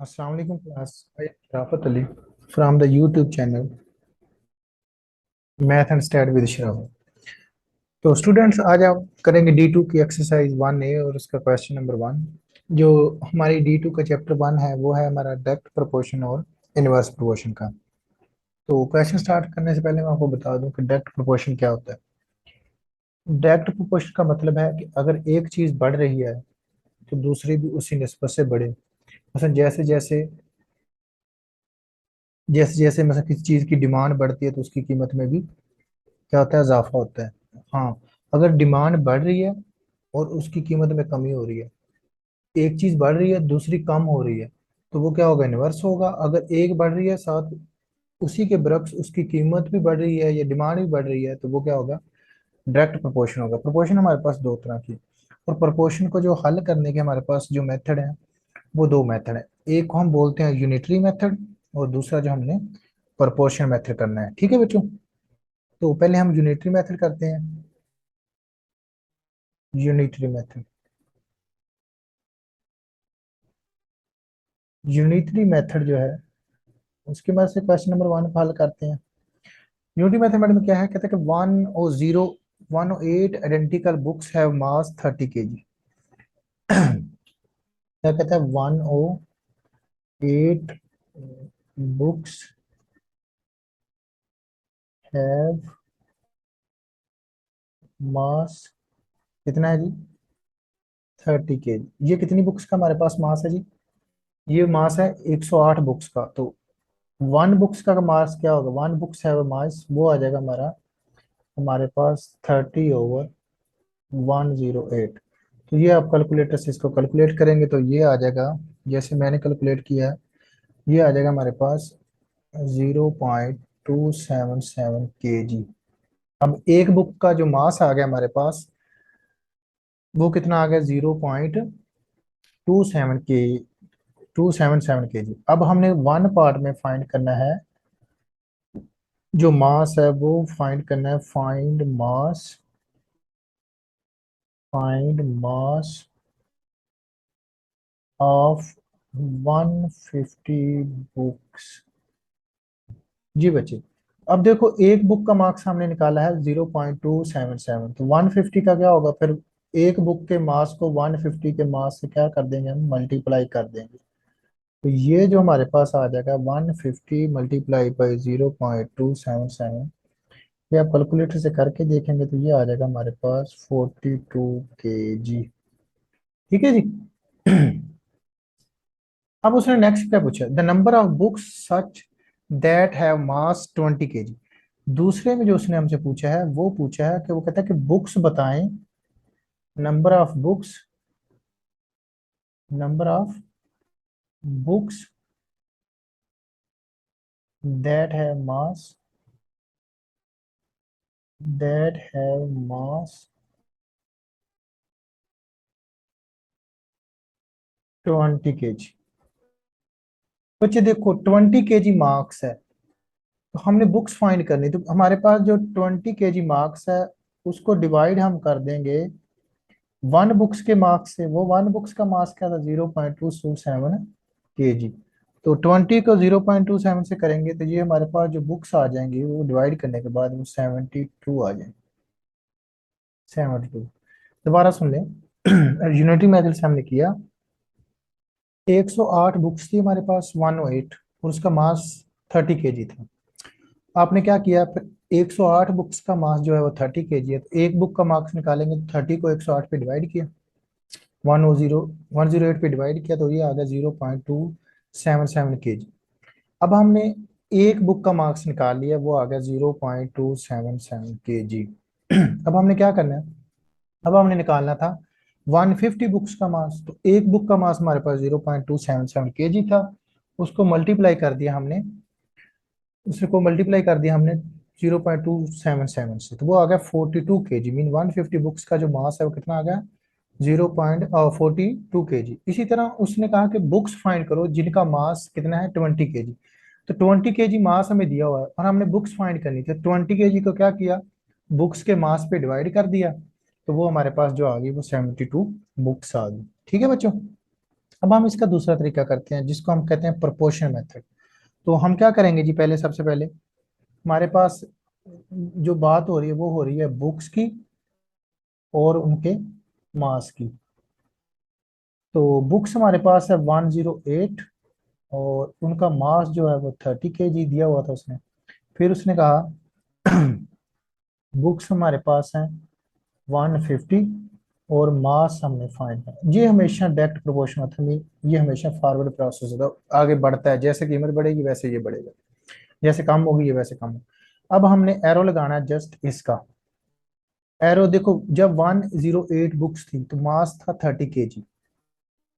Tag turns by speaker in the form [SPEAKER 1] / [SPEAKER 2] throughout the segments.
[SPEAKER 1] अस्सलाम वालेकुम class. Sharafat Ali from the YouTube channel math and stat with Sharafat. तो स्टूडेंट्स, आज आप करेंगे डी टू की एक्सरसाइज 1A और उसका क्वेश्चन नंबर 1। जो हमारी डी टू का चैप्टर 1 है वो है हमारा डायरेक्ट प्रोपोर्शन और इनवर्स प्रोपोर्शन का। तो क्वेश्चन स्टार्ट करने से पहले मैं आपको बता दूं कि डायरेक्ट प्रोपोर्शन क्या होता है। डायरेक्ट प्रोपोर्शन का मतलब है कि अगर एक चीज़ बढ़ रही है तो दूसरी भी उसी निस्बत से बढ़े। मतलब जैसे जैसे जैसे जैसे मतलब किसी चीज़ की डिमांड बढ़ती है तो उसकी कीमत में भी क्या होता है, इजाफा होता है। हाँ, अगर डिमांड बढ़ रही है और उसकी कीमत में कमी हो रही है, एक चीज बढ़ रही है दूसरी कम हो रही है, तो वो क्या होगा, इनवर्स होगा। अगर एक बढ़ रही है साथ उसी के बरक्स उसकी कीमत भी बढ़ रही है या डिमांड भी बढ़ रही है, तो वो क्या होगा, डायरेक्ट प्रोपोर्शन होगा। प्रोपोर्शन हमारे पास दो तरह की, और प्रोपोर्शन को जो हल करने के हमारे पास जो मेथड है वो दो मेथड है। एक को हम बोलते हैं यूनिटरी मेथड और दूसरा जो हमने प्रोपोर्शन मेथड करना है। ठीक है बच्चों, तो पहले हम यूनिटरी मेथड करते हैं। यूनिटरी मेथड, यूनिटरी मेथड जो है उसके बाद से क्वेश्चन नंबर 1 को हल करते हैं। यूनिटरी मैथमेटिक्स में क्या है, कहते हैं कि 108 identical books have mass 30 kg। क्या कहता है, 108 बुक्स हैव मास, कितना है जी, 30 kg। ये कितनी बुक्स का हमारे पास मास है जी, ये मास है 108 बुक्स का। तो वन बुक्स का मास क्या होगा, वन बुक्स हैव मास, वो आ जाएगा हमारा, हमारे पास 30/108। तो ये आप कैलकुलेटर से इसको कैलकुलेट करेंगे तो ये आ जाएगा, जैसे मैंने कैलकुलेट किया है, ये आ जाएगा हमारे पास 0.277 kg। अब एक बुक का जो मास आ गया हमारे पास वो कितना आ गया, 0.277 के 277 kg। अब हमने वन पार्ट में फाइंड करना है, जो मास है वो फाइंड करना है, फाइंड मास ऑफ 150 बुक्स। जी बच्चे, अब देखो एक बुक का मार्क्स हमने निकाला है 0.277, तो 150 का क्या होगा फिर, एक बुक के मास को 150 के मास से क्या कर देंगे, हम मल्टीप्लाई कर देंगे। तो ये जो हमारे पास आ जाएगा 150 मल्टीप्लाई बाई 0.277, ये आप कैलकुलेटर से करके देखेंगे तो ये आ जाएगा हमारे पास 42 kg। ठीक है जी। अब उसने नेक्स्ट क्या पूछा, the number of books such that have mass 20 kg। दूसरे में जो उसने हमसे पूछा है वो पूछा है कि वो कहता है कि बुक्स बताएं, number of books that have mass, that have mass 20 kg। बच्चे देखो 20 kg मार्क्स है, तो हमने बुक्स फाइंड करनी, तो हमारे पास जो 20 kg मार्क्स है उसको डिवाइड हम कर देंगे वन बुक्स के मार्क्स से। वो वन बुक्स का मार्क्स क्या था, 0.277 kg। तो 20 को 0.27 से करेंगे तो ये हमारे पास जो बुक्स आ जाएंगी वो डिवाइड करने के बाद वो 72 आ जाएंगे। 72, दोबारा सुन लें। यूनिटी मेथड से हमने किया, 108 बुक्स थी हमारे पास, 108, और उसका मास 30 kg था। आपने क्या किया फिर, 108 बुक्स का मास जो है वो 30 kg है, तो एक बुक का मार्क्स निकालेंगे तो 30 को 108 पे डिवाइड किया, 108 पे डिवाइड किया तो ये आ गया 0.277 kg। अब हमने एक बुक का मार्क्स निकाल लिया, वो आ गया 0.277 kg। अब हमने क्या करना है, अब हमने निकालना था 150 बुक्स का मास। तो एक बुक का मास हमारे पास 0.277 kg था, उसको मल्टीप्लाई कर दिया हमने, उसको मल्टीप्लाई कर दिया हमने 0.277 से, तो वो आ गया 42 kg। मीन 150 बुक्स का जो मास है वो कितना आ गया, 0.42 kg। इसी तरह उसने कहा कि बुक्स फाइंड करो जिनका मास कितना है, 20 kg। तो 20 kg मास हमें दिया हुआ है और हमने बुक्स फाइंड करनी थी, 20 kg को क्या किया, बुक्स के मास पे डिवाइड कर दिया, तो वो हमारे पास जो आ गई वो 72 बुक्स आ गई। ठीक है बच्चों, अब हम इसका दूसरा तरीका करते हैं जिसको हम कहते हैं प्रोपोर्शन मेथड। तो हम क्या करेंगे जी, पहले सबसे पहले हमारे पास जो बात हो रही है वो हो रही है बुक्स की और उनके मास की। तो बुक्स हमारे पास है 108 और उनका मास जो है वो 30 kg दिया हुआ था उसने। फिर उसने कहा बुक्स हमारे पास हैं 150 और मास हमने फाइंड किया। ये हमेशा डायरेक्ट प्रोपोर्शनल था, ये हमेशा फॉरवर्ड प्रोसेस होता है, आगे बढ़ता है, जैसे कीमत बढ़ेगी वैसे ये बढ़ेगा, जैसे कम होगी ये वैसे कम होगा। अब हमने एरो लगाना है जस्ट इसका। एरो देखो, जब 108 बुक्स थी तो मास था 30 kg,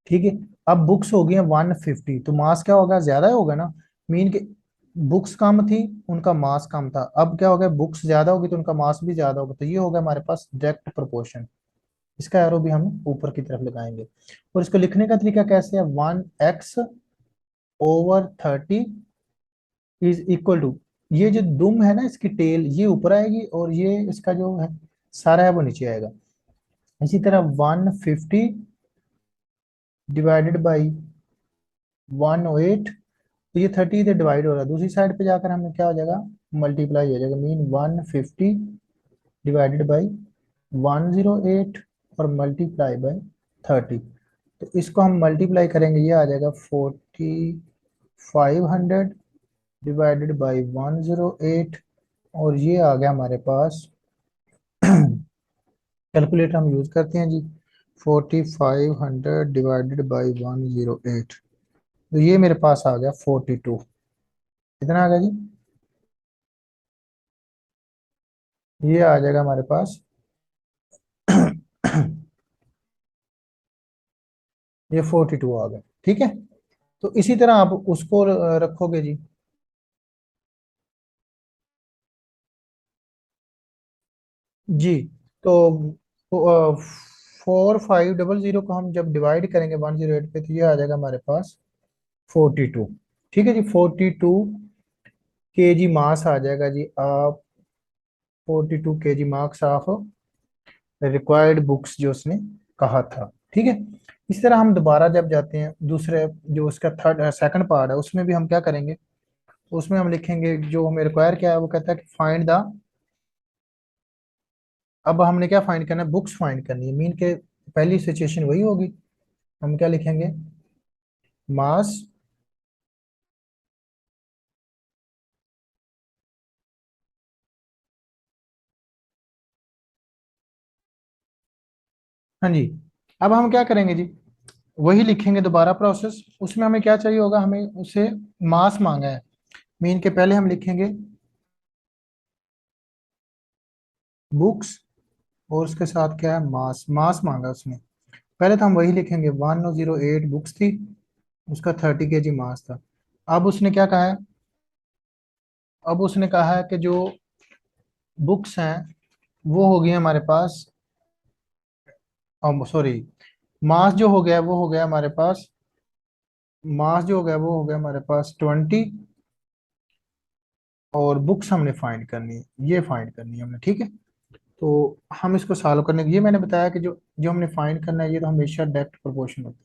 [SPEAKER 1] ठीक है। अब बुक्स हो गई हैं 150, तो मास क्या होगा, ज्यादा होगा ना। मीन के बुक्स कम थी, उनका मास कम था। अब क्या होगा, बुक्स ज्यादा होगी तो उनका मास भी ज्यादा होगा, तो ये होगा हमारे पास डायरेक्ट प्रोपोर्शन। इसका एरो भी हम ऊपर की तरफ लगाएंगे। और इसको लिखने का तरीका कैसे है, 1x/30 इज इक्वल टू, ये जो दुम है ना इसकी टेल ये ऊपर आएगी और ये इसका जो है सारा है वो नीचे आएगा। इसी तरह 150 डिवाइडेड बाई 108, तो ये 30 इधर डिवाइड हो रहा है, दूसरी साइड पे जाकर हमें क्या हो जाएगा, मल्टीप्लाई हो जाएगा। मीन 150 डिवाइडेड बाई 108 और मल्टीप्लाई बाई 30। तो इसको हम मल्टीप्लाई करेंगे, ये आ जाएगा 4500 डिवाइडेड बाई 108। और ये आ गया हमारे पास कैलकुलेटर हम यूज करते हैं जी, 4500 डिवाइडेड बाई 108, तो ये मेरे पास आ गया 42। कितना आ गया जी, ये आ जाएगा हमारे पास ये 42 आ गया, ठीक है। तो इसी तरह आप उसको रखोगे जी। जी, तो 4500 को हम जब डिवाइड करेंगे 108 पे, तो ये आ जाएगा हमारे पास 42। ठीक है जी, 42 kg मास आ जाएगा जी। आप 42 kg marks of required books जो उसने कहा था, ठीक है। इस तरह हम दोबारा जब जाते हैं दूसरे, जो उसका थर्ड सेकंड पार्ट है, उसमें भी हम क्या करेंगे, उसमें हम लिखेंगे जो हमें रिक्वायर क्या है, वो कहता है कि फाइंड द, अब हमने क्या फाइंड करना है, बुक्स फाइंड करनी है। मीन के पहली सिचुएशन वही होगी, हम क्या लिखेंगे, मास, हाँ जी। अब हम क्या करेंगे जी, वही लिखेंगे दोबारा प्रोसेस। उसमें हमें क्या चाहिए होगा, हमें उसे मास मांगा है। मीन के पहले हम लिखेंगे बुक्स और उसके साथ क्या है, मास, मास मांगा उसने। पहले तो हम वही लिखेंगे, 108 बुक्स थी, उसका 30 kg मास था। अब उसने क्या कहा है, अब उसने कहा है कि जो बुक्स हैं वो हो गई हमारे पास, सॉरी, मास जो हो गया वो हो गया हमारे पास, मास जो हो गया वो हो गया हमारे पास 20, और बुक्स हमने फाइंड करनी है, ये फाइंड करनी है हमने, ठीक है। तो हम इसको सॉल्व करने के, ये मैंने बताया कि जो जो हमने फाइंड करना है ये तो हमेशा डायरेक्ट प्रोपोर्शन होता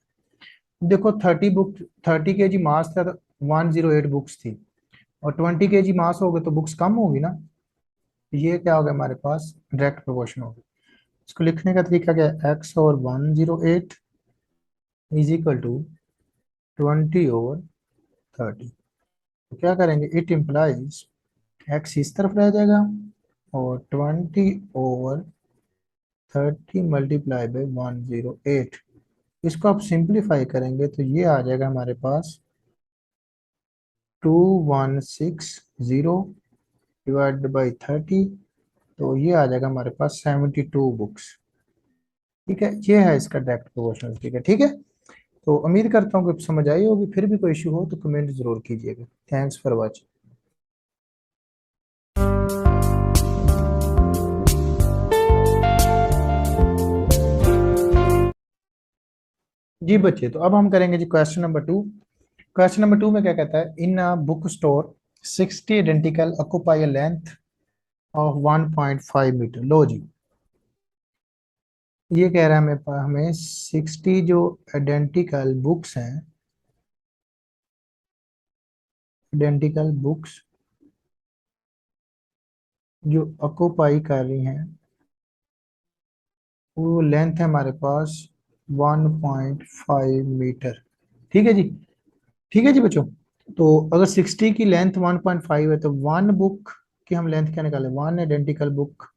[SPEAKER 1] है। देखो 30 kg मास था तो 108 बुक्स थी, और 20 kg मास हो गए तो बुक्स कम होगी ना। ये क्या हो गया हमारे पास, डायरेक्ट प्रोपोर्शन हो गया। इसको लिखने का तरीका क्या है, एक्स और 108 इज इक्वल टू 20/30। तो क्या करेंगे, इट इम्प्लाइज एक्स इस तरफ रह जाएगा और 20/30 मल्टीप्लाई बाई 108। इसको आप सिंप्लीफाई करेंगे तो ये आ जाएगा हमारे पास 2160 डिवाइडेड बाई 30। तो ये आ जाएगा हमारे पास 72 बुक्स, ठीक है। ये है इसका डायरेक्ट प्रोपोर्शनल, ठीक है, ठीक है। तो उम्मीद करता हूँ कि समझ आई होगी। फिर भी कोई इशू हो तो कमेंट जरूर कीजिएगा। Thanks for watching. जी बच्चे, तो अब हम करेंगे जी क्वेश्चन नंबर 2। क्वेश्चन नंबर 2 में क्या कहता है, in a book store 60 identical occupy a length of 1.5 metre. लो जी, ये कह रहा है हमें हमें 60 जो आइडेंटिकल बुक्स हैं, आइडेंटिकल बुक्स जो ऑक्यूपाई कर रही हैं, वो लेंथ है हमारे पास 1.5 मीटर। ठीक है जी। ठीक है जी बच्चों। तो अगर 60 की लेंथ 1.5 है तो वन बुक की हम लेंथ क्या निकालें, वन आइडेंटिकल बुक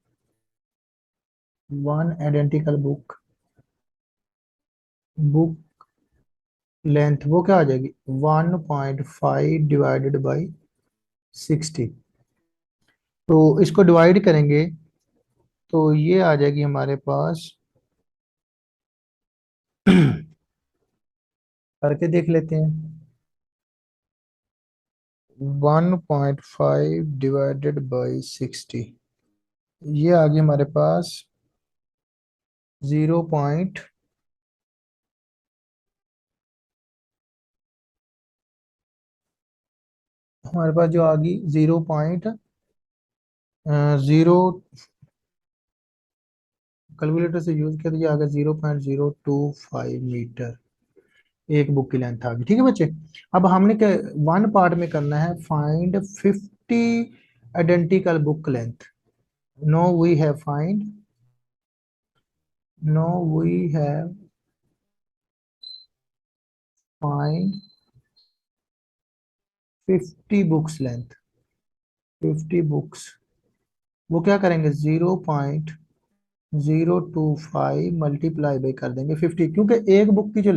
[SPEAKER 1] लेंथ वो क्या आ जाएगी, 1.5 डिवाइडेड बाई 60। तो इसको डिवाइड करेंगे तो ये आ जाएगी हमारे पास करके देख लेते हैं। 1.5 डिवाइडेड बाई 60, ये आ गई हमारे पास 0. हमारे पास जो आ गई 0.0, कैलकुलेटर से यूज किया तो ये आ गया 0.025 मीटर, एक बुक की लेंथ आ गई। ठीक है बच्चे। अब हमने क्या वन पार्ट में करना है, find 50 identical book length. No we have find no we have find 50 books length, 50 books. वो क्या करेंगे, 0.025 मल्टीप्लाई बाई कर देंगे 50, क्योंकि एक बुक की जो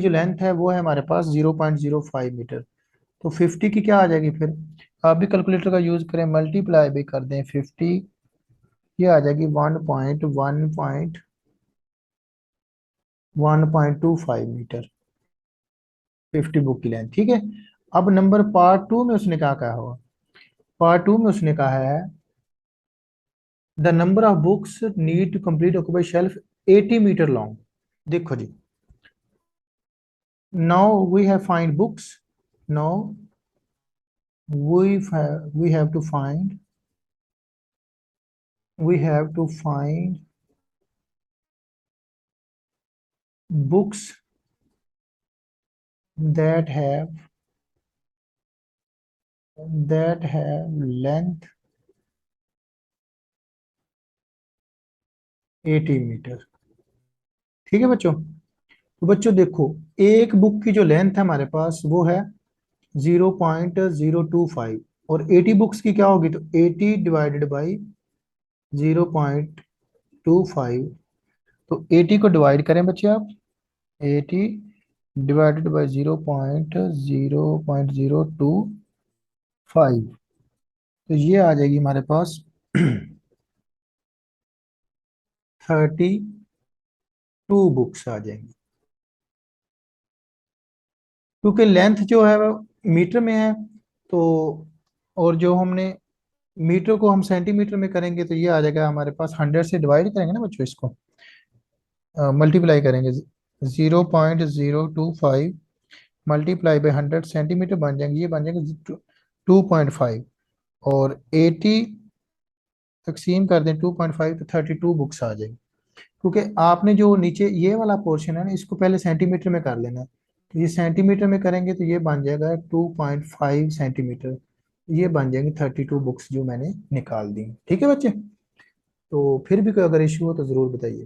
[SPEAKER 1] लेंथ है वो है हमारे पास 0.05 मीटर। तो 50 की क्या आ जाएगी फिर, आप भी कैलकुलेटर का यूज करें, मल्टीप्लाई भी कर दें 50, ये आ जाएगी 1.25 मीटर, 50 बुक की लेंथ। ठीक है। अब नंबर पार्ट टू में उसने क्या कहा होगा, पार्ट टू में उसने कहा है the number of books need to complete occupy shelf 80 metre long. देखो जी, now we have find books, now we have to find we have to find books that have length 80 metre. ठीक है बच्चों। तो बच्चों देखो, एक बुक की जो लेंथ है हमारे पास वो है 0.025, और 80 बुक्स की क्या होगी, तो 80 डिवाइडेड बाई 0.25। तो 80 को डिवाइड करें बच्चे आप, 80 डिवाइडेड बाई 0.025, तो ये आ जाएगी हमारे पास 32 बुक्स आ जाएंगी, क्योंकि लेंथ जो है वो मीटर में है। तो और जो हमने मीटर को हम सेंटीमीटर में करेंगे तो ये आ जाएगा हमारे पास, 100 से डिवाइड करेंगे ना बच्चों, इसको मल्टीप्लाई करेंगे, 0.025 मल्टीप्लाई बाई 100 सेंटीमीटर बन जाएंगे, ये बन जाएंगे 2.5, और 80 तकसीम कर दें 2.5 तो 32 बुक्स आ जाएंगी। क्योंकि आपने जो नीचे ये वाला पोर्शन है ना, इसको पहले सेंटीमीटर में कर लेना है, तो ये सेंटीमीटर में करेंगे तो ये बन जाएगा 2.5 सेंटीमीटर, ये बन जाएंगे 32 बुक्स जो मैंने निकाल दी। ठीक है बच्चे। तो फिर भी कोई अगर इशू हो तो ज़रूर बताइए।